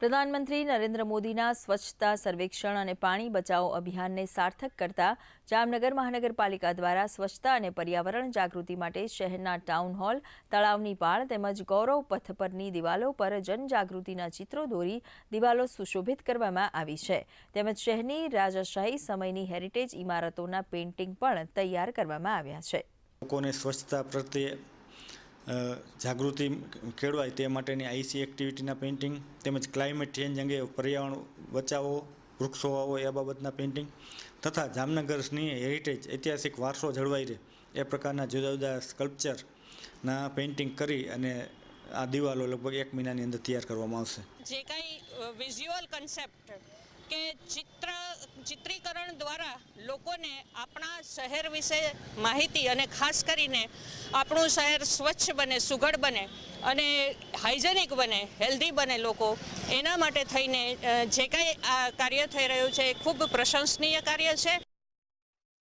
પ્રધાનમંત્રી નરેન્દ્ર મોદીના સ્વચ્છતા સર્વેક્ષણ અને પાણી બચાવો અભિયાનને સાર્થક કરતા જામનગર મહાનગરપાલિકા દ્વારા સ્વચ્છતા અને પર્યાવરણ જાગૃતિ માટે શહેરના ટાઉન હોલ, તળાવની પાળ તેમજ ગૌરવ પથ પરની દિવાલો પર જનજાગૃતિના ચિત્રો દોરી દિવાલો સુશોભિત કરવામાં આવી છે. તેમજ શહેરની રાજાશાહી સમયની હેરિટેજ ઇમારતોના પેઇન્ટિંગ પણ તૈયાર કરવામાં આવ્યા છે. લોકોને સ્વચ્છતા પ્રત્યે જાગૃતિ કેળવાય તે માટેની આઈસી એક્ટિવિટીના પેઇન્ટિંગ તેમજ ક્લાઇમેટ ચેન્જ અંગે પર્યાવરણ બચાવો, વૃક્ષો વાવો એ બાબતના પેઇન્ટિંગ તથા જામનગરની હેરિટેજ ઐતિહાસિક વારસો જળવાઈ રહે એ પ્રકારના જુદા જુદા સ્કલ્પચરના પેઇન્ટિંગ કરી અને આ દિવાલો લગભગ 1 મહિનાની અંદર તૈયાર કરવામાં આવશે. જે કંઈ વિઝ્યુઅલ કન્સેપ્ટ કે ચિત્રીકરણ દ્વારા લોકોને આપણા શહેર વિશે માહિતી અને ખાસ કરીને આપણું શહેર સ્વચ્છ બને, સુઘડ બને અને હાઇજેનિક બને, હેલ્ધી બને લોકો, એના માટે થઈને જે કંઈ આ કાર્ય થઈ રહ્યું છે એ ખૂબ પ્રશંસનીય કાર્ય છે.